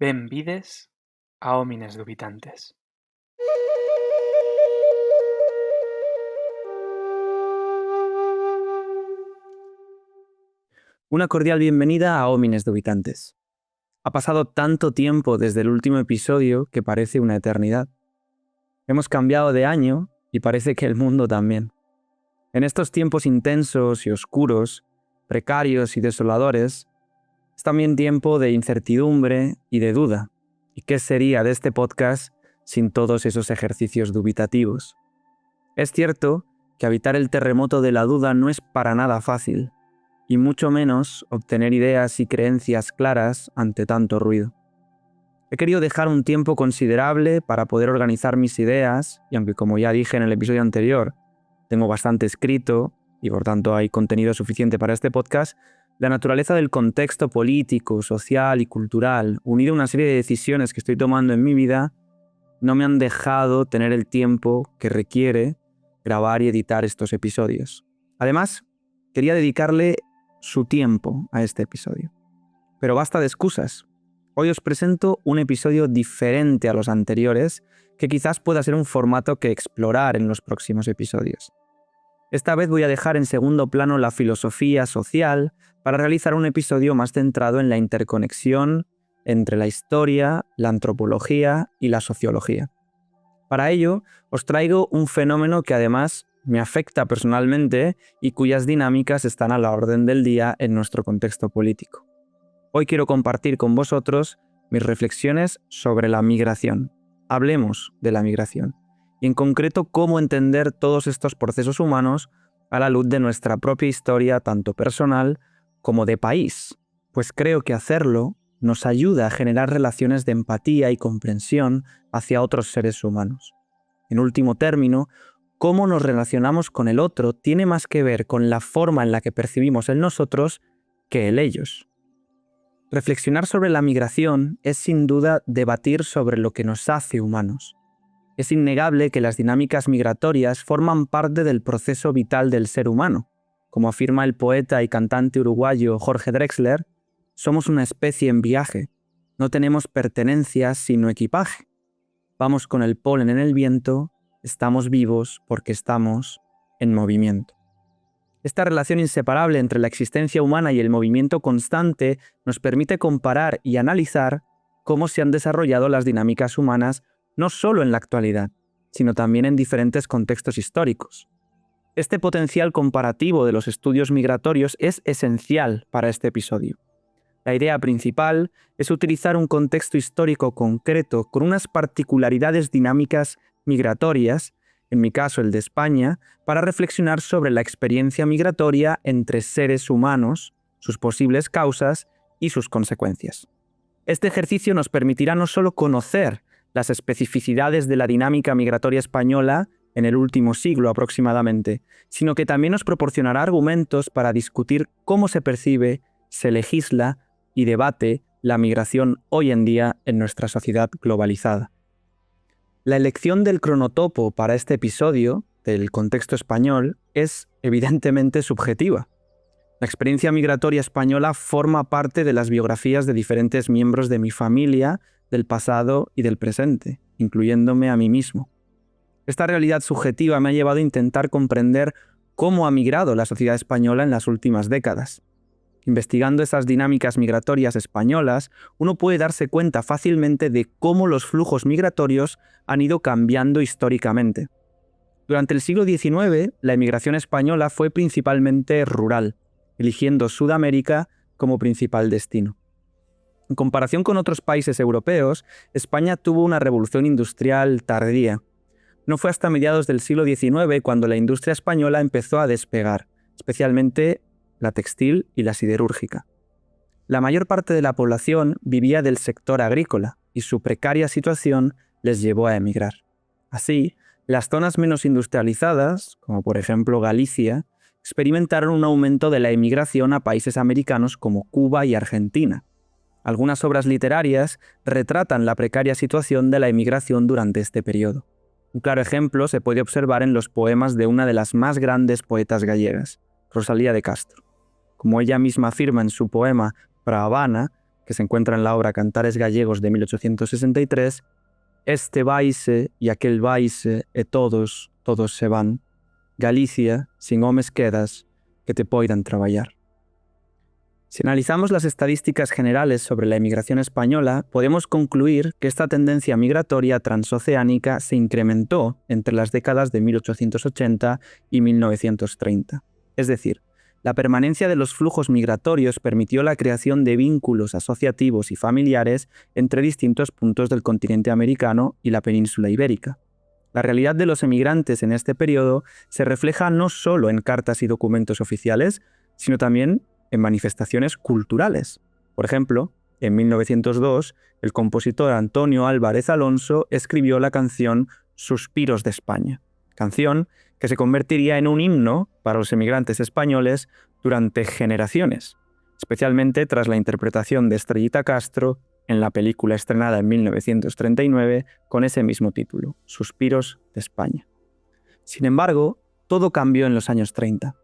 Benvides a Homines Dubitantes. Una cordial bienvenida a Homines Dubitantes. Ha pasado tanto tiempo desde el último episodio que parece una eternidad. Hemos cambiado de año y parece que el mundo también. En estos tiempos intensos y oscuros, precarios y desoladores, es también tiempo de incertidumbre y de duda. ¿Y qué sería de este podcast sin todos esos ejercicios dubitativos? Es cierto que habitar el terremoto de la duda no es para nada fácil, y mucho menos obtener ideas y creencias claras ante tanto ruido. He querido dejar un tiempo considerable para poder organizar mis ideas, y aunque como ya dije en el episodio anterior, tengo bastante escrito y por tanto hay contenido suficiente para este podcast, la naturaleza del contexto político, social y cultural, unido a una serie de decisiones que estoy tomando en mi vida, no me han dejado tener el tiempo que requiere grabar y editar estos episodios. Además, quería dedicarle su tiempo a este episodio. Pero basta de excusas. Hoy os presento un episodio diferente a los anteriores, que quizás pueda ser un formato que explorar en los próximos episodios. Esta vez voy a dejar en segundo plano la filosofía social para realizar un episodio más centrado en la interconexión entre la historia, la antropología y la sociología. Para ello, os traigo un fenómeno que además me afecta personalmente y cuyas dinámicas están a la orden del día en nuestro contexto político. Hoy quiero compartir con vosotros mis reflexiones sobre la migración. Hablemos de la migración y en concreto cómo entender todos estos procesos humanos a la luz de nuestra propia historia tanto personal como de país, pues creo que hacerlo nos ayuda a generar relaciones de empatía y comprensión hacia otros seres humanos. En último término, cómo nos relacionamos con el otro tiene más que ver con la forma en la que percibimos el nosotros que el ellos. Reflexionar sobre la migración es sin duda debatir sobre lo que nos hace humanos. Es innegable que las dinámicas migratorias forman parte del proceso vital del ser humano. Como afirma el poeta y cantante uruguayo Jorge Drexler, somos una especie en viaje. No tenemos pertenencias sino equipaje. Vamos con el polen en el viento. Estamos vivos porque estamos en movimiento. Esta relación inseparable entre la existencia humana y el movimiento constante nos permite comparar y analizar cómo se han desarrollado las dinámicas humanas no solo en la actualidad, sino también en diferentes contextos históricos. Este potencial comparativo de los estudios migratorios es esencial para este episodio. La idea principal es utilizar un contexto histórico concreto con unas particularidades dinámicas migratorias, en mi caso el de España, para reflexionar sobre la experiencia migratoria entre seres humanos, sus posibles causas y sus consecuencias. Este ejercicio nos permitirá no solo conocer las especificidades de la dinámica migratoria española en el último siglo aproximadamente, sino que también nos proporcionará argumentos para discutir cómo se percibe, se legisla y debate la migración hoy en día en nuestra sociedad globalizada. La elección del cronotopo para este episodio, del contexto español, es evidentemente subjetiva. La experiencia migratoria española forma parte de las biografías de diferentes miembros de mi familia, del pasado y del presente, incluyéndome a mí mismo. Esta realidad subjetiva me ha llevado a intentar comprender cómo ha migrado la sociedad española en las últimas décadas. Investigando esas dinámicas migratorias españolas, uno puede darse cuenta fácilmente de cómo los flujos migratorios han ido cambiando históricamente. Durante el siglo XIX, la emigración española fue principalmente rural, eligiendo Sudamérica como principal destino. En comparación con otros países europeos, España tuvo una revolución industrial tardía. No fue hasta mediados del siglo XIX cuando la industria española empezó a despegar, especialmente la textil y la siderúrgica. La mayor parte de la población vivía del sector agrícola y su precaria situación les llevó a emigrar. Así, las zonas menos industrializadas, como por ejemplo Galicia, experimentaron un aumento de la emigración a países americanos como Cuba y Argentina. Algunas obras literarias retratan la precaria situación de la emigración durante este periodo. Un claro ejemplo se puede observar en los poemas de una de las más grandes poetas gallegas, Rosalía de Castro. Como ella misma afirma en su poema Para Habana, que se encuentra en la obra Cantares Gallegos de 1863, «Este vaise y aquel vaise e todos se van. Galicia, sin homes quedas, que te poidan traballar». Si analizamos las estadísticas generales sobre la emigración española, podemos concluir que esta tendencia migratoria transoceánica se incrementó entre las décadas de 1880 y 1930. Es decir, la permanencia de los flujos migratorios permitió la creación de vínculos asociativos y familiares entre distintos puntos del continente americano y la península ibérica. La realidad de los emigrantes en este periodo se refleja no solo en cartas y documentos oficiales, sino también en manifestaciones culturales. Por ejemplo, en 1902, el compositor Antonio Álvarez Alonso escribió la canción Suspiros de España, canción que se convertiría en un himno para los emigrantes españoles durante generaciones, especialmente tras la interpretación de Estrellita Castro en la película estrenada en 1939 con ese mismo título, Suspiros de España. Sin embargo, todo cambió en los años 30.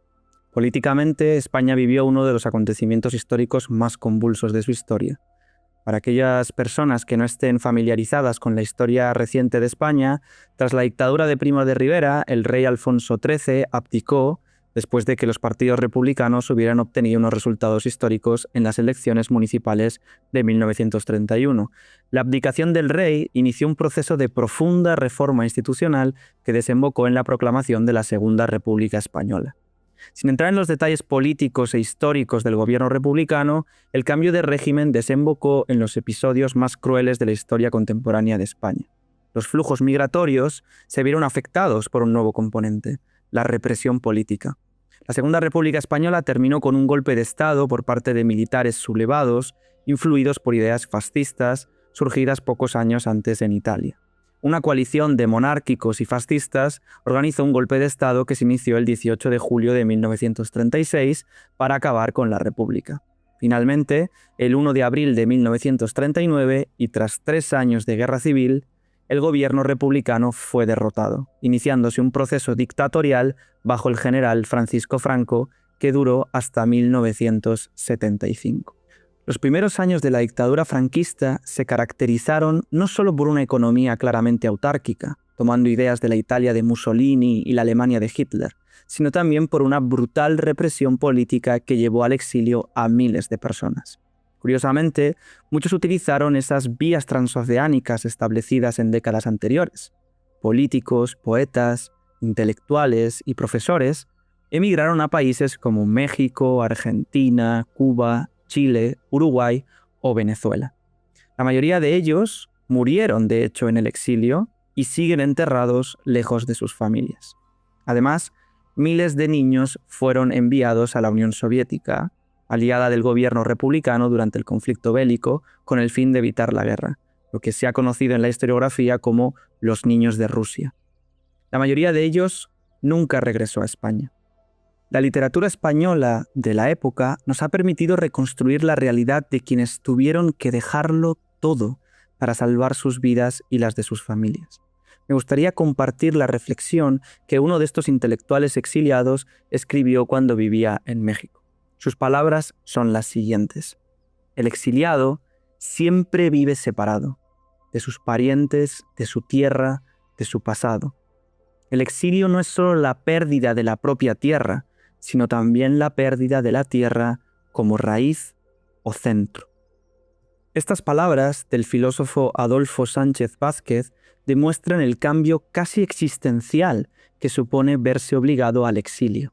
Políticamente, España vivió uno de los acontecimientos históricos más convulsos de su historia. Para aquellas personas que no estén familiarizadas con la historia reciente de España, tras la dictadura de Primo de Rivera, el rey Alfonso XIII abdicó después de que los partidos republicanos hubieran obtenido unos resultados históricos en las elecciones municipales de 1931. La abdicación del rey inició un proceso de profunda reforma institucional que desembocó en la proclamación de la Segunda República Española. Sin entrar en los detalles políticos e históricos del gobierno republicano, el cambio de régimen desembocó en los episodios más crueles de la historia contemporánea de España. Los flujos migratorios se vieron afectados por un nuevo componente, la represión política. La Segunda República Española terminó con un golpe de Estado por parte de militares sublevados, influidos por ideas fascistas, surgidas pocos años antes en Italia. Una coalición de monárquicos y fascistas organizó un golpe de Estado que se inició el 18 de julio de 1936 para acabar con la República. Finalmente, el 1 de abril de 1939, y tras 3 años de guerra civil, el gobierno republicano fue derrotado, iniciándose un proceso dictatorial bajo el general Francisco Franco que duró hasta 1975. Los primeros años de la dictadura franquista se caracterizaron no solo por una economía claramente autárquica, tomando ideas de la Italia de Mussolini y la Alemania de Hitler, sino también por una brutal represión política que llevó al exilio a miles de personas. Curiosamente, muchos utilizaron esas vías transoceánicas establecidas en décadas anteriores. Políticos, poetas, intelectuales y profesores emigraron a países como México, Argentina, Cuba, Chile, Uruguay o Venezuela. La mayoría de ellos murieron, de hecho, en el exilio y siguen enterrados lejos de sus familias. Además, miles de niños fueron enviados a la Unión Soviética, aliada del gobierno republicano durante el conflicto bélico, con el fin de evitar la guerra, lo que se ha conocido en la historiografía como los niños de Rusia. La mayoría de ellos nunca regresó a España. La literatura española de la época nos ha permitido reconstruir la realidad de quienes tuvieron que dejarlo todo para salvar sus vidas y las de sus familias. Me gustaría compartir la reflexión que uno de estos intelectuales exiliados escribió cuando vivía en México. Sus palabras son las siguientes: el exiliado siempre vive separado de sus parientes, de su tierra, de su pasado. El exilio no es solo la pérdida de la propia tierra, sino también la pérdida de la tierra como raíz o centro. Estas palabras del filósofo Adolfo Sánchez Vázquez demuestran el cambio casi existencial que supone verse obligado al exilio.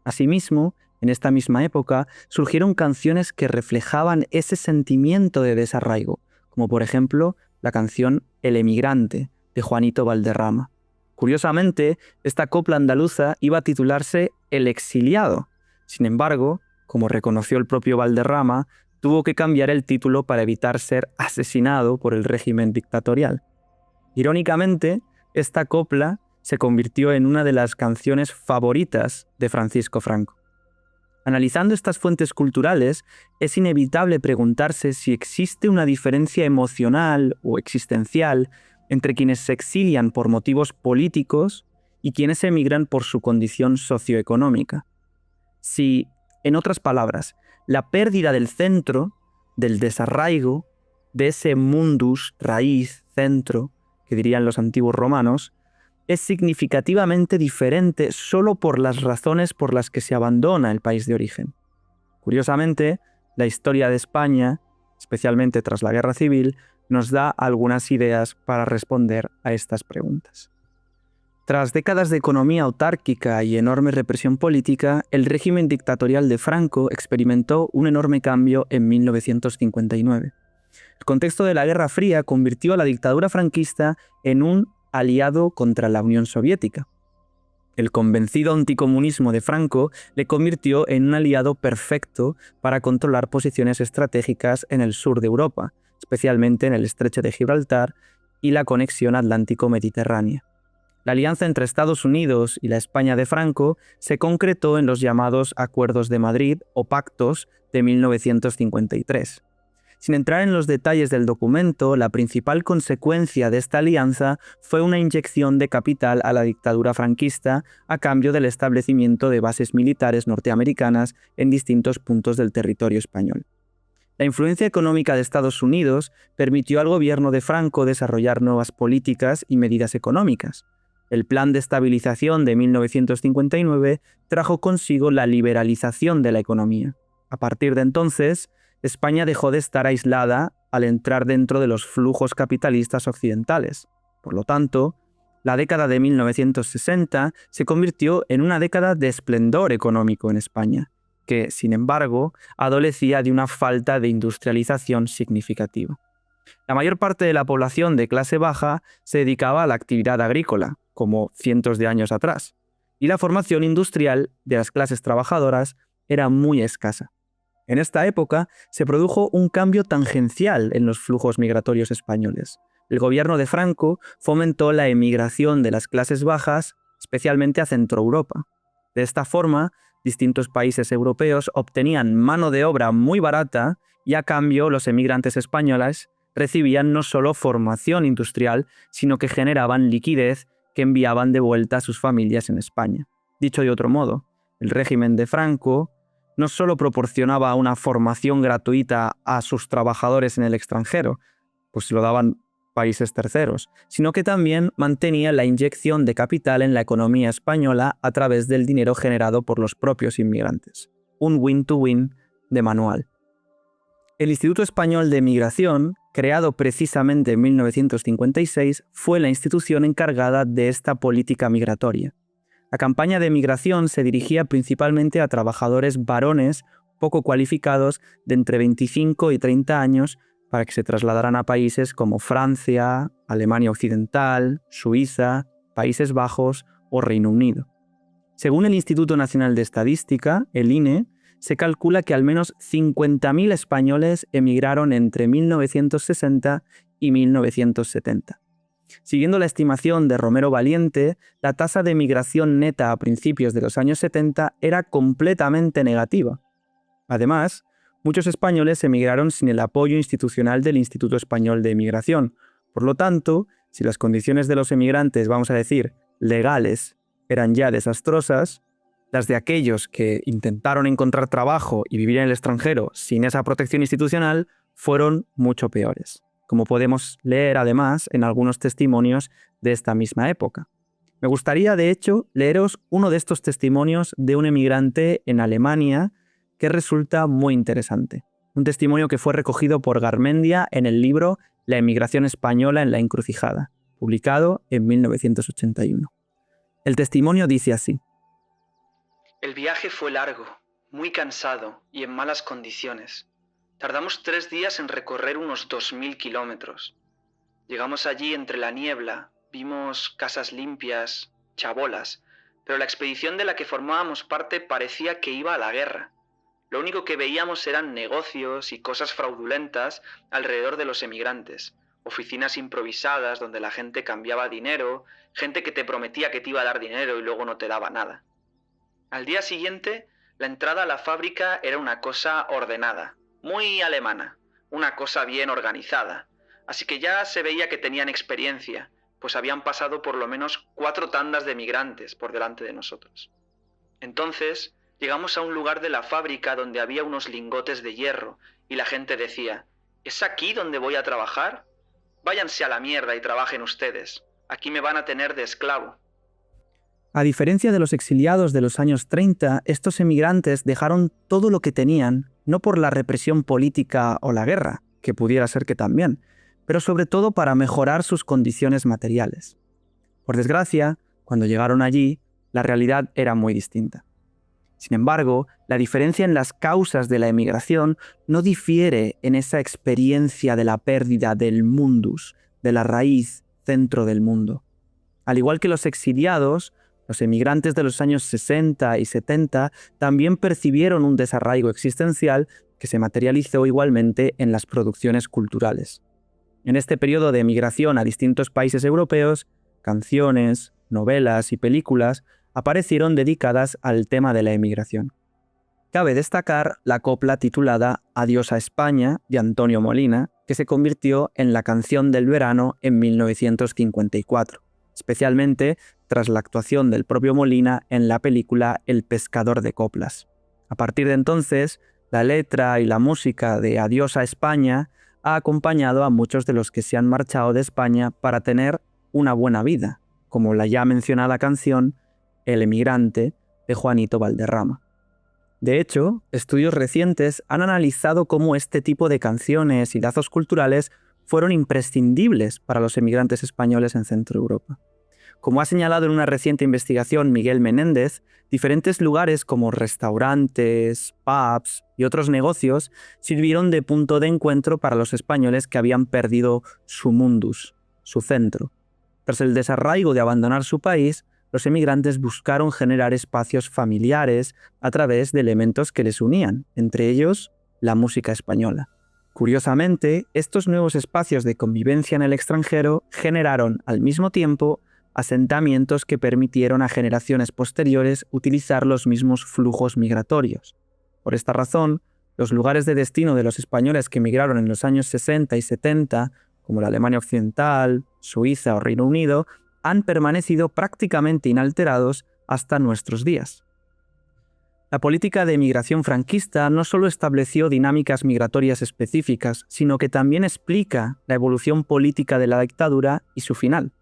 Asimismo, en esta misma época surgieron canciones que reflejaban ese sentimiento de desarraigo, como por ejemplo la canción El emigrante, de Juanito Valderrama. Curiosamente, esta copla andaluza iba a titularse El exiliado. Sin embargo, como reconoció el propio Valderrama, tuvo que cambiar el título para evitar ser asesinado por el régimen dictatorial. Irónicamente, esta copla se convirtió en una de las canciones favoritas de Francisco Franco. Analizando estas fuentes culturales, es inevitable preguntarse si existe una diferencia emocional o existencial entre quienes se exilian por motivos políticos y quienes emigran por su condición socioeconómica. Si, en otras palabras, la pérdida del centro del desarraigo de ese mundus, raíz, centro, que dirían los antiguos romanos, es significativamente diferente solo por las razones por las que se abandona el país de origen. Curiosamente, la historia de España, especialmente tras la Guerra Civil, nos da algunas ideas para responder a estas preguntas. Tras décadas de economía autárquica y enorme represión política, el régimen dictatorial de Franco experimentó un enorme cambio en 1959. El contexto de la Guerra Fría convirtió a la dictadura franquista en un aliado contra la Unión Soviética. El convencido anticomunismo de Franco le convirtió en un aliado perfecto para controlar posiciones estratégicas en el sur de Europa, especialmente en el Estrecho de Gibraltar y la conexión atlántico-mediterránea. La alianza entre Estados Unidos y la España de Franco se concretó en los llamados Acuerdos de Madrid o Pactos de 1953. Sin entrar en los detalles del documento, la principal consecuencia de esta alianza fue una inyección de capital a la dictadura franquista a cambio del establecimiento de bases militares norteamericanas en distintos puntos del territorio español. La influencia económica de Estados Unidos permitió al gobierno de Franco desarrollar nuevas políticas y medidas económicas. El Plan de Estabilización de 1959 trajo consigo la liberalización de la economía. A partir de entonces, España dejó de estar aislada al entrar dentro de los flujos capitalistas occidentales. Por lo tanto, la década de 1960 se convirtió en una década de esplendor económico en España, que, sin embargo, adolecía de una falta de industrialización significativa. La mayor parte de la población de clase baja se dedicaba a la actividad agrícola, como cientos de años atrás, y la formación industrial de las clases trabajadoras era muy escasa. En esta época se produjo un cambio tangencial en los flujos migratorios españoles. El gobierno de Franco fomentó la emigración de las clases bajas, especialmente a Centroeuropa. De esta forma, distintos países europeos obtenían mano de obra muy barata y a cambio los emigrantes españoles recibían no solo formación industrial, sino que generaban liquidez que enviaban de vuelta a sus familias en España. Dicho de otro modo, el régimen de Franco no solo proporcionaba una formación gratuita a sus trabajadores en el extranjero, pues se lo daban países terceros, sino que también mantenía la inyección de capital en la economía española a través del dinero generado por los propios inmigrantes. Un win-to-win de manual. El Instituto Español de Migración, creado precisamente en 1956, fue la institución encargada de esta política migratoria. La campaña de migración se dirigía principalmente a trabajadores varones poco cualificados de entre 25 y 30 años para que se trasladaran a países como Francia, Alemania Occidental, Suiza, Países Bajos o Reino Unido. Según el Instituto Nacional de Estadística, el INE, se calcula que al menos 50.000 españoles emigraron entre 1960 y 1970. Siguiendo la estimación de Romero Valiente, la tasa de migración neta a principios de los años 70 era completamente negativa. Además, muchos españoles emigraron sin el apoyo institucional del Instituto Español de Migración. Por lo tanto, si las condiciones de los emigrantes, vamos a decir, legales, eran ya desastrosas, las de aquellos que intentaron encontrar trabajo y vivir en el extranjero sin esa protección institucional fueron mucho peores, como podemos leer además en algunos testimonios de esta misma época. Me gustaría, de hecho, leeros uno de estos testimonios de un emigrante en Alemania que resulta muy interesante. Un testimonio que fue recogido por Garmendia en el libro La emigración española en la encrucijada, publicado en 1981. El testimonio dice así: El viaje fue largo, muy cansado y en malas condiciones. Tardamos 3 días en recorrer unos 2.000 kilómetros. Llegamos allí entre la niebla, vimos casas limpias, chabolas, pero la expedición de la que formábamos parte parecía que iba a la guerra. Lo único que veíamos eran negocios y cosas fraudulentas alrededor de los emigrantes, oficinas improvisadas donde la gente cambiaba dinero, gente que te prometía que te iba a dar dinero y luego no te daba nada. Al día siguiente, la entrada a la fábrica era una cosa ordenada, muy alemana, una cosa bien organizada, así que ya se veía que tenían experiencia, pues habían pasado por lo menos 4 tandas de migrantes por delante de nosotros. Entonces, Llegamos a un lugar de la fábrica donde había unos lingotes de hierro y la gente decía, ¿es aquí donde voy a trabajar? Váyanse a la mierda y trabajen ustedes. Aquí me van a tener de esclavo. A diferencia de los exiliados de los años 30, estos emigrantes dejaron todo lo que tenían, no por la represión política o la guerra, que pudiera ser que también, pero sobre todo para mejorar sus condiciones materiales. Por desgracia, cuando llegaron allí, la realidad era muy distinta. Sin embargo, la diferencia en las causas de la emigración no difiere en esa experiencia de la pérdida del mundus, de la raíz, centro del mundo. Al igual que los exiliados, los emigrantes de los años 60 y 70 también percibieron un desarraigo existencial que se materializó igualmente en las producciones culturales. En este periodo de emigración a distintos países europeos, canciones, novelas y películas aparecieron dedicadas al tema de la emigración. Cabe destacar la copla titulada Adiós a España de Antonio Molina, que se convirtió en la canción del verano en 1954, especialmente tras la actuación del propio Molina en la película El pescador de coplas. A partir de entonces, la letra y la música de Adiós a España ha acompañado a muchos de los que se han marchado de España para tener una buena vida, como la ya mencionada canción El emigrante de Juanito Valderrama. De hecho, estudios recientes han analizado cómo este tipo de canciones y lazos culturales fueron imprescindibles para los emigrantes españoles en Centro Europa. Como ha señalado en una reciente investigación Miguel Menéndez, diferentes lugares como restaurantes, pubs y otros negocios sirvieron de punto de encuentro para los españoles que habían perdido su mundus, su centro. Tras el desarraigo de abandonar su país, los emigrantes buscaron generar espacios familiares a través de elementos que les unían, entre ellos la música española. Curiosamente, estos nuevos espacios de convivencia en el extranjero generaron al mismo tiempo asentamientos que permitieron a generaciones posteriores utilizar los mismos flujos migratorios. Por esta razón, los lugares de destino de los españoles que emigraron en los años 60 y 70, como la Alemania Occidental, Suiza o Reino Unido, han permanecido prácticamente inalterados hasta nuestros días. La política de emigración franquista no solo estableció dinámicas migratorias específicas, sino que también explica la evolución política de la dictadura y su final.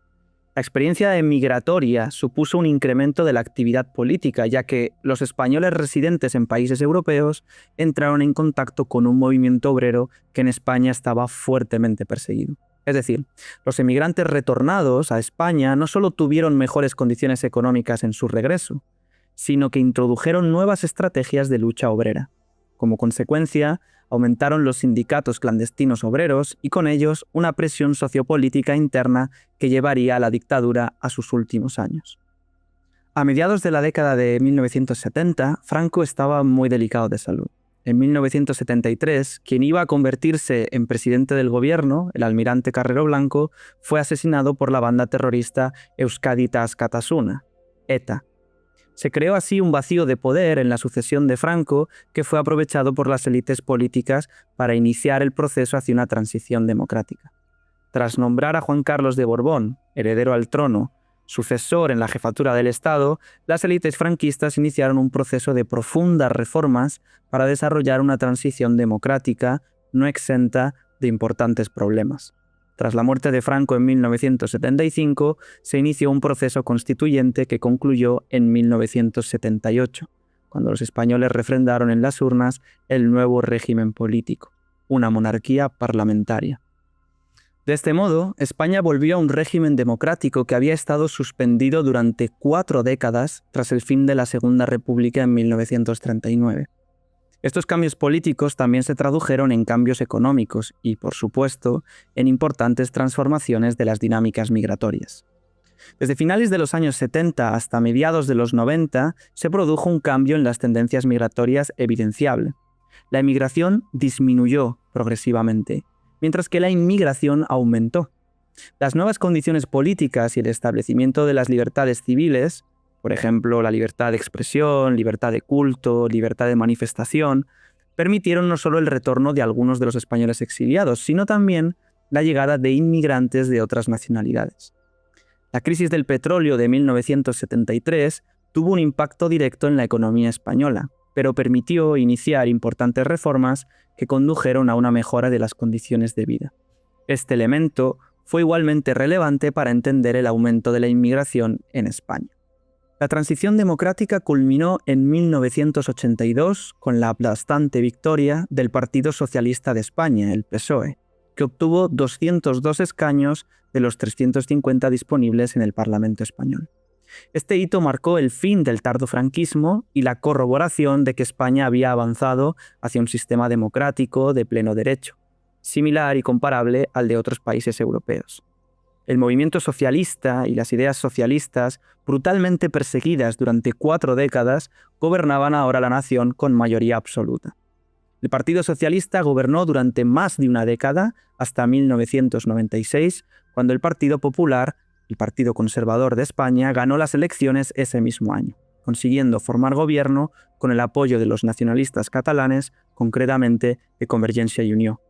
La experiencia migratoria supuso un incremento de la actividad política, ya que los españoles residentes en países europeos entraron en contacto con un movimiento obrero que en España estaba fuertemente perseguido. Es decir, los emigrantes retornados a España no solo tuvieron mejores condiciones económicas en su regreso, sino que introdujeron nuevas estrategias de lucha obrera. Como consecuencia, aumentaron los sindicatos clandestinos obreros y con ellos una presión sociopolítica interna que llevaría a la dictadura a sus últimos años. A mediados de la década de 1970, Franco estaba muy delicado de salud. En 1973, quien iba a convertirse en presidente del gobierno, el almirante Carrero Blanco, fue asesinado por la banda terrorista Euskaditas Batasuna, ETA. Se creó así un vacío de poder en la sucesión de Franco que fue aprovechado por las élites políticas para iniciar el proceso hacia una transición democrática. Tras nombrar a Juan Carlos de Borbón, heredero al trono, sucesor en la jefatura del Estado, las élites franquistas iniciaron un proceso de profundas reformas para desarrollar una transición democrática no exenta de importantes problemas. Tras la muerte de Franco en 1975, se inició un proceso constituyente que concluyó en 1978, cuando los españoles refrendaron en las urnas el nuevo régimen político, una monarquía parlamentaria. De este modo, España volvió a un régimen democrático que había estado suspendido durante 4 décadas tras el fin de la Segunda República en 1939. Estos cambios políticos también se tradujeron en cambios económicos y, por supuesto, en importantes transformaciones de las dinámicas migratorias. Desde finales de los años 70 hasta mediados de los 90 se produjo un cambio en las tendencias migratorias evidenciable. La emigración disminuyó progresivamente, mientras que la inmigración aumentó. Las nuevas condiciones políticas y el establecimiento de las libertades civiles, por ejemplo, la libertad de expresión, libertad de culto, libertad de manifestación, permitieron no solo el retorno de algunos de los españoles exiliados, sino también la llegada de inmigrantes de otras nacionalidades. La crisis del petróleo de 1973 tuvo un impacto directo en la economía española, pero permitió iniciar importantes reformas que condujeron a una mejora de las condiciones de vida. Este elemento fue igualmente relevante para entender el aumento de la inmigración en España. La transición democrática culminó en 1982 con la aplastante victoria del Partido Socialista de España, el PSOE, que obtuvo 202 escaños de los 350 disponibles en el Parlamento español. Este hito marcó el fin del tardofranquismo y la corroboración de que España había avanzado hacia un sistema democrático de pleno derecho, similar y comparable al de otros países europeos. El movimiento socialista y las ideas socialistas, brutalmente perseguidas durante 4 décadas, gobernaban ahora la nación con mayoría absoluta. El Partido Socialista gobernó durante más de una década, hasta 1996, cuando el Partido Popular, el Partido Conservador de España, ganó las elecciones ese mismo año, consiguiendo formar gobierno con el apoyo de los nacionalistas catalanes, concretamente de Convergencia y Unió.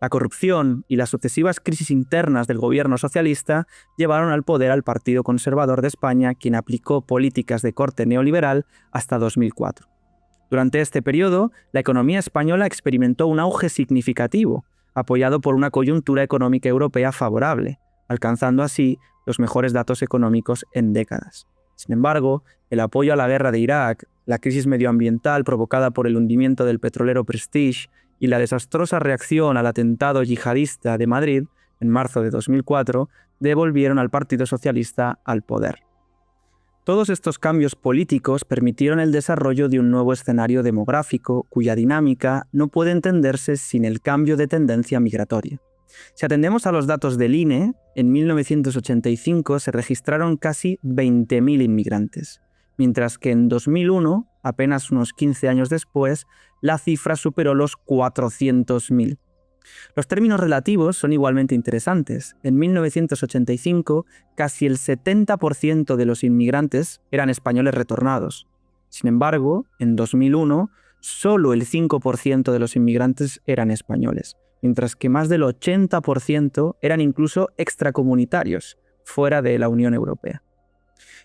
La corrupción y las sucesivas crisis internas del gobierno socialista llevaron al poder al Partido Conservador de España, quien aplicó políticas de corte neoliberal hasta 2004. Durante este periodo, la economía española experimentó un auge significativo, apoyado por una coyuntura económica europea favorable, alcanzando así los mejores datos económicos en décadas. Sin embargo, el apoyo a la guerra de Irak, la crisis medioambiental provocada por el hundimiento del petrolero Prestige y la desastrosa reacción al atentado yihadista de Madrid en marzo de 2004 devolvieron al Partido Socialista al poder. Todos estos cambios políticos permitieron el desarrollo de un nuevo escenario demográfico cuya dinámica no puede entenderse sin el cambio de tendencia migratoria. Si atendemos a los datos del INE, en 1985 se registraron casi 20.000 inmigrantes, mientras que en 2001, apenas unos 15 años después, la cifra superó los 400.000. Los términos relativos son igualmente interesantes. En 1985, casi el 70% de los inmigrantes eran españoles retornados. Sin embargo, en 2001, solo el 5% de los inmigrantes eran españoles, mientras que más del 80% eran incluso extracomunitarios, fuera de la Unión Europea.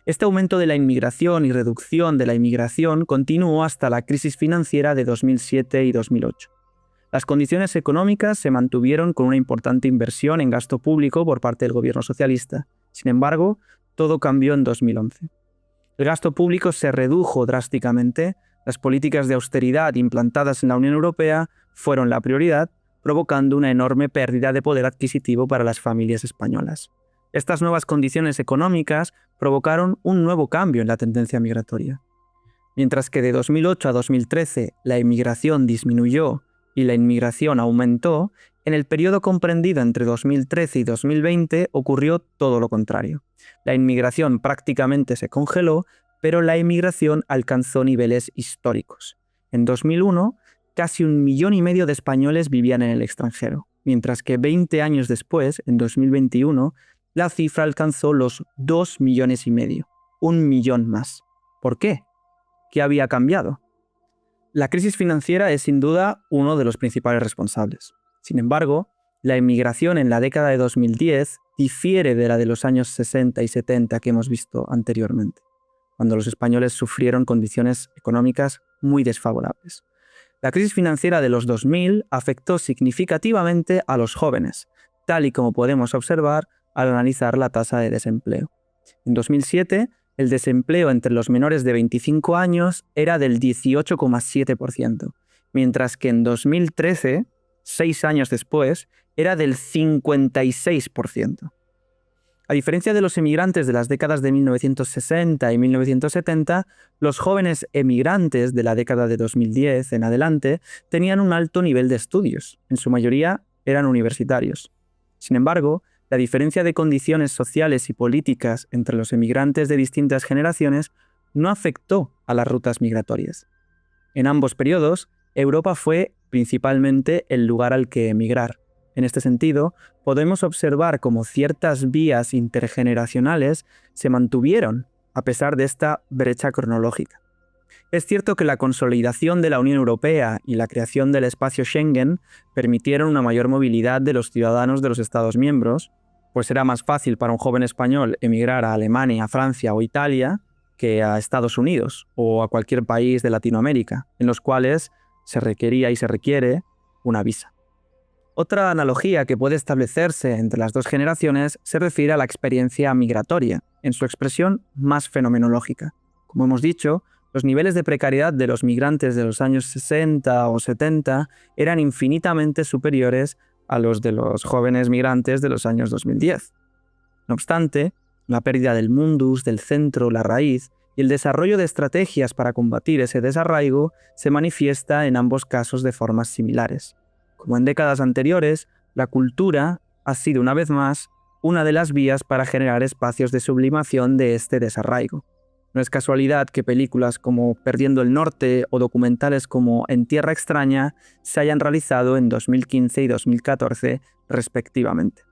Este aumento de la inmigración y reducción de la inmigración continuó hasta la crisis financiera de 2007 y 2008. Las condiciones económicas se mantuvieron con una importante inversión en gasto público por parte del gobierno socialista. Sin embargo, todo cambió en 2011. El gasto público se redujo drásticamente, las políticas de austeridad implantadas en la Unión Europea fueron la prioridad, provocando una enorme pérdida de poder adquisitivo para las familias españolas. Estas nuevas condiciones económicas provocaron un nuevo cambio en la tendencia migratoria. Mientras que de 2008 a 2013 la inmigración disminuyó y la inmigración aumentó, en el periodo comprendido entre 2013 y 2020 ocurrió todo lo contrario. La inmigración prácticamente se congeló, pero la emigración alcanzó niveles históricos. En 2001, casi 1,5 millones de españoles vivían en el extranjero, mientras que 20 años después, en 2021, la cifra alcanzó los 2,5 millones, 1 millón más. ¿Por qué? ¿Qué había cambiado? La crisis financiera es sin duda uno de los principales responsables. Sin embargo, la inmigración en la década de 2010 difiere de la de los años 60 y 70 que hemos visto anteriormente, cuando los españoles sufrieron condiciones económicas muy desfavorables. La crisis financiera de los 2000 afectó significativamente a los jóvenes, tal y como podemos observar al analizar la tasa de desempleo. En 2007, el desempleo entre los menores de 25 años era del 18,7%, mientras que en 2013, 6 años después, era del 56%. A diferencia de los emigrantes de las décadas de 1960 y 1970, los jóvenes emigrantes de la década de 2010 en adelante tenían un alto nivel de estudios, en su mayoría eran universitarios. Sin embargo, la diferencia de condiciones sociales y políticas entre los emigrantes de distintas generaciones no afectó a las rutas migratorias. En ambos periodos, Europa fue principalmente el lugar al que emigrar. En este sentido, podemos observar cómo ciertas vías intergeneracionales se mantuvieron a pesar de esta brecha cronológica. Es cierto que la consolidación de la Unión Europea y la creación del espacio Schengen permitieron una mayor movilidad de los ciudadanos de los Estados miembros, pues era más fácil para un joven español emigrar a Alemania, Francia o Italia que a Estados Unidos o a cualquier país de Latinoamérica, en los cuales se requería y se requiere una visa. Otra analogía que puede establecerse entre las dos generaciones se refiere a la experiencia migratoria, en su expresión más fenomenológica. Como hemos dicho, los niveles de precariedad de los migrantes de los años 60 o 70 eran infinitamente superiores a los de los jóvenes migrantes de los años 2010. No obstante, la pérdida del mundus, del centro, la raíz y el desarrollo de estrategias para combatir ese desarraigo se manifiesta en ambos casos de formas similares. Como en décadas anteriores, la cultura ha sido una vez más una de las vías para generar espacios de sublimación de este desarraigo. No es casualidad que películas como Perdiendo el Norte o documentales como En Tierra Extraña se hayan realizado en 2015 y 2014 respectivamente.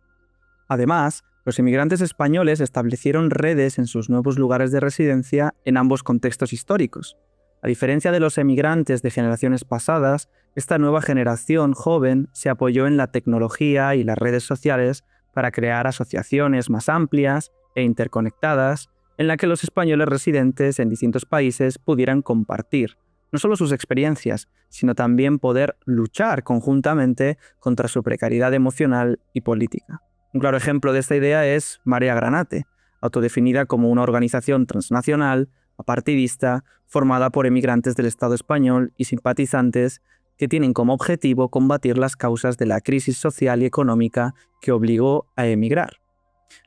Además, los inmigrantes españoles establecieron redes en sus nuevos lugares de residencia en ambos contextos históricos. A diferencia de los emigrantes de generaciones pasadas, esta nueva generación joven se apoyó en la tecnología y las redes sociales para crear asociaciones más amplias e interconectadas en la que los españoles residentes en distintos países pudieran compartir no solo sus experiencias, sino también poder luchar conjuntamente contra su precariedad emocional y política. Un claro ejemplo de esta idea es Marea Granate, autodefinida como una organización transnacional, apartidista, formada por emigrantes del Estado español y simpatizantes que tienen como objetivo combatir las causas de la crisis social y económica que obligó a emigrar.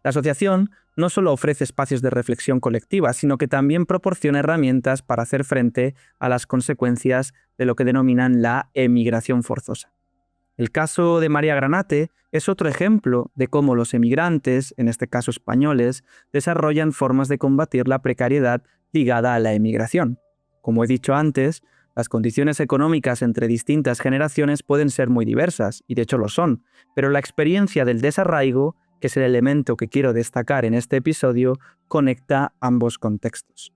La asociación no solo ofrece espacios de reflexión colectiva, sino que también proporciona herramientas para hacer frente a las consecuencias de lo que denominan la emigración forzosa. El caso de Marea Granate es otro ejemplo de cómo los emigrantes, en este caso españoles, desarrollan formas de combatir la precariedad ligada a la emigración. Como he dicho antes, las condiciones económicas entre distintas generaciones pueden ser muy diversas, y de hecho lo son, pero la experiencia del desarraigo, que es el elemento que quiero destacar en este episodio, conecta ambos contextos.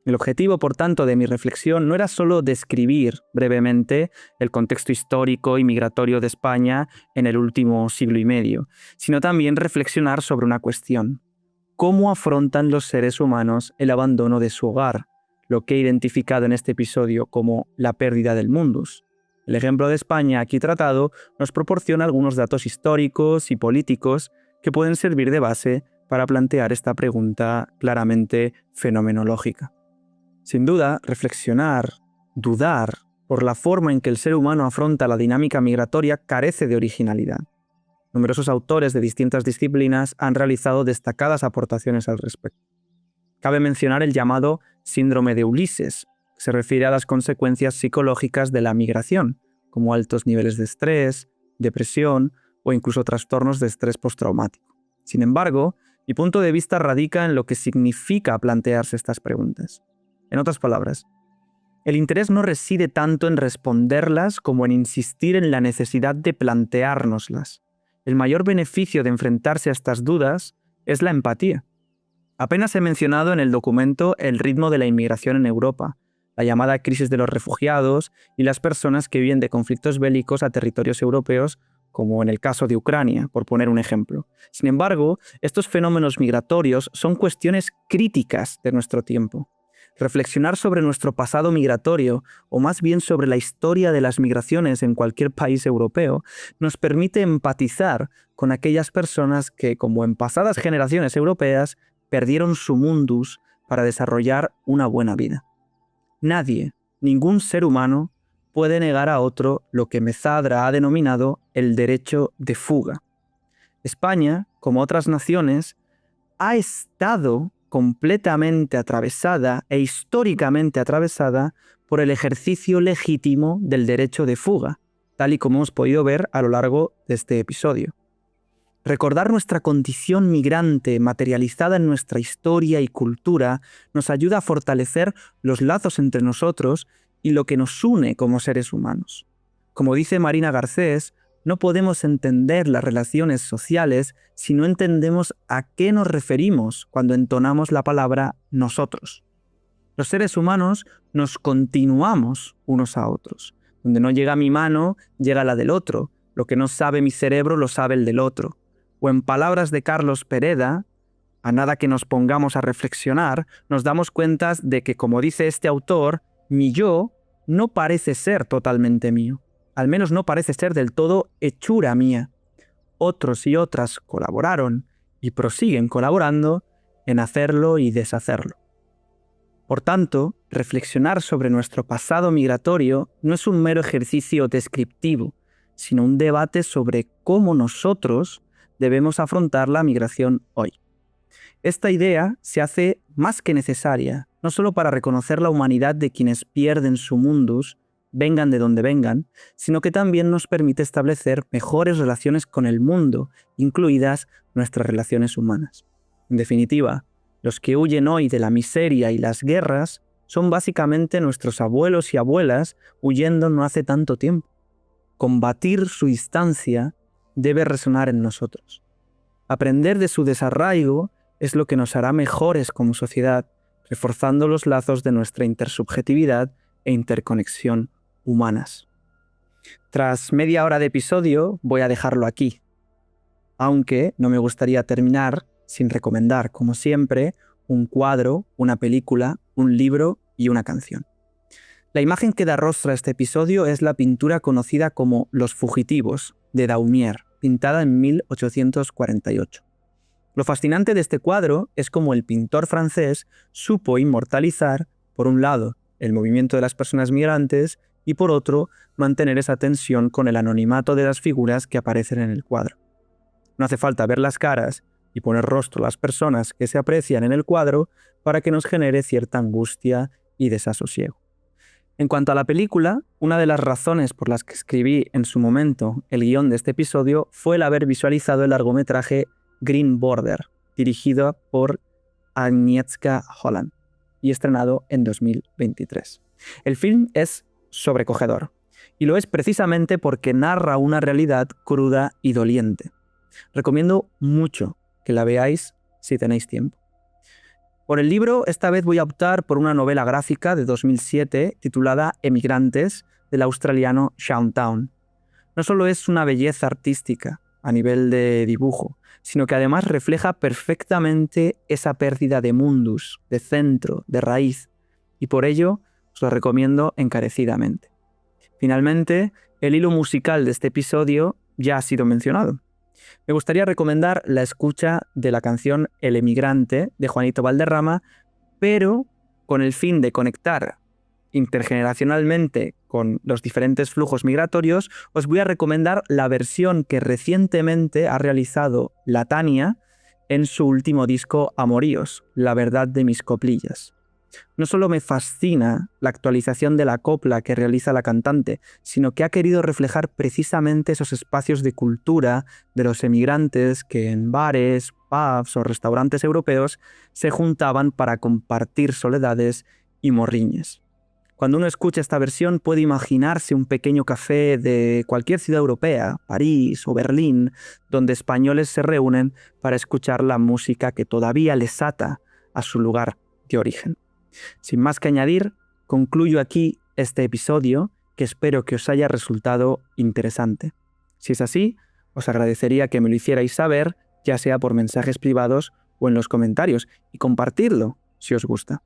El objetivo, por tanto, de mi reflexión no era solo describir brevemente el contexto histórico y migratorio de España en el último siglo y medio, sino también reflexionar sobre una cuestión: ¿cómo afrontan los seres humanos el abandono de su hogar? Lo que he identificado en este episodio como la pérdida del mundus. El ejemplo de España aquí tratado nos proporciona algunos datos históricos y políticos que pueden servir de base para plantear esta pregunta claramente fenomenológica. Sin duda, reflexionar, dudar por la forma en que el ser humano afronta la dinámica migratoria carece de originalidad. Numerosos autores de distintas disciplinas han realizado destacadas aportaciones al respecto. Cabe mencionar el llamado síndrome de Ulises, que se refiere a las consecuencias psicológicas de la migración, como altos niveles de estrés, depresión o incluso trastornos de estrés postraumático. Sin embargo, mi punto de vista radica en lo que significa plantearse estas preguntas. En otras palabras, el interés no reside tanto en responderlas como en insistir en la necesidad de planteárnoslas. El mayor beneficio de enfrentarse a estas dudas es la empatía. Apenas he mencionado en el documento el ritmo de la inmigración en Europa, la llamada crisis de los refugiados y las personas que viven de conflictos bélicos a territorios europeos, como en el caso de Ucrania, por poner un ejemplo. Sin embargo, estos fenómenos migratorios son cuestiones críticas de nuestro tiempo. Reflexionar sobre nuestro pasado migratorio, o más bien sobre la historia de las migraciones en cualquier país europeo, nos permite empatizar con aquellas personas que, como en pasadas generaciones europeas, perdieron su mundus para desarrollar una buena vida. Nadie, ningún ser humano, puede negar a otro lo que Mezadra ha denominado el derecho de fuga. España, como otras naciones, ha estado completamente atravesada e históricamente atravesada por el ejercicio legítimo del derecho de fuga, tal y como hemos podido ver a lo largo de este episodio. Recordar nuestra condición migrante materializada en nuestra historia y cultura nos ayuda a fortalecer los lazos entre nosotros y lo que nos une como seres humanos. Como dice Marina Garcés, no podemos entender las relaciones sociales si no entendemos a qué nos referimos cuando entonamos la palabra nosotros. Los seres humanos nos continuamos unos a otros. Donde no llega mi mano, llega la del otro. Lo que no sabe mi cerebro, lo sabe el del otro. O en palabras de Carlos Pereda, a nada que nos pongamos a reflexionar, nos damos cuenta de que, como dice este autor, mi yo no parece ser totalmente mío. Al menos no parece ser del todo hechura mía. Otros y otras colaboraron y prosiguen colaborando en hacerlo y deshacerlo. Por tanto, reflexionar sobre nuestro pasado migratorio no es un mero ejercicio descriptivo, sino un debate sobre cómo nosotros debemos afrontar la migración hoy. Esta idea se hace más que necesaria, no solo para reconocer la humanidad de quienes pierden su mundus, vengan de donde vengan, sino que también nos permite establecer mejores relaciones con el mundo, incluidas nuestras relaciones humanas. En definitiva, los que huyen hoy de la miseria y las guerras son básicamente nuestros abuelos y abuelas huyendo no hace tanto tiempo. Combatir su distancia debe resonar en nosotros. Aprender de su desarraigo es lo que nos hará mejores como sociedad, reforzando los lazos de nuestra intersubjetividad e interconexión humanas. Tras media hora de episodio, voy a dejarlo aquí. Aunque no me gustaría terminar sin recomendar, como siempre, un cuadro, una película, un libro y una canción. La imagen que da rostro a este episodio es la pintura conocida como Los Fugitivos, de Daumier, pintada en 1848. Lo fascinante de este cuadro es cómo el pintor francés supo inmortalizar, por un lado, el movimiento de las personas migrantes y por otro, mantener esa tensión con el anonimato de las figuras que aparecen en el cuadro. No hace falta ver las caras y poner rostro a las personas que se aprecian en el cuadro para que nos genere cierta angustia y desasosiego. En cuanto a la película, una de las razones por las que escribí en su momento el guión de este episodio fue el haber visualizado el largometraje Green Border, dirigido por Agnieszka Holland y estrenado en 2023. El film es sobrecogedor, y lo es precisamente porque narra una realidad cruda y doliente. Recomiendo mucho que la veáis si tenéis tiempo. Por el libro, esta vez voy a optar por una novela gráfica de 2007 titulada Emigrantes, del australiano Sean Town. No solo es una belleza artística a nivel de dibujo, sino que además refleja perfectamente esa pérdida de mundus, de centro, de raíz, y por ello os lo recomiendo encarecidamente. Finalmente, el hilo musical de este episodio ya ha sido mencionado. Me gustaría recomendar la escucha de la canción El Emigrante de Juanito Valderrama, pero con el fin de conectar intergeneracionalmente con los diferentes flujos migratorios, os voy a recomendar la versión que recientemente ha realizado la Tania en su último disco Amoríos, La verdad de mis coplillas. No solo me fascina la actualización de la copla que realiza la cantante, sino que ha querido reflejar precisamente esos espacios de cultura de los emigrantes que en bares, pubs o restaurantes europeos se juntaban para compartir soledades y morriñes. Cuando uno escucha esta versión puede imaginarse un pequeño café de cualquier ciudad europea, París o Berlín, donde españoles se reúnen para escuchar la música que todavía les ata a su lugar de origen. Sin más que añadir, concluyo aquí este episodio que espero que os haya resultado interesante. Si es así, os agradecería que me lo hicierais saber, ya sea por mensajes privados o en los comentarios, y compartirlo si os gusta.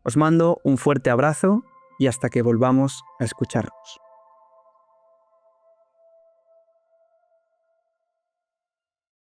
Os mando un fuerte abrazo y hasta que volvamos a escucharnos.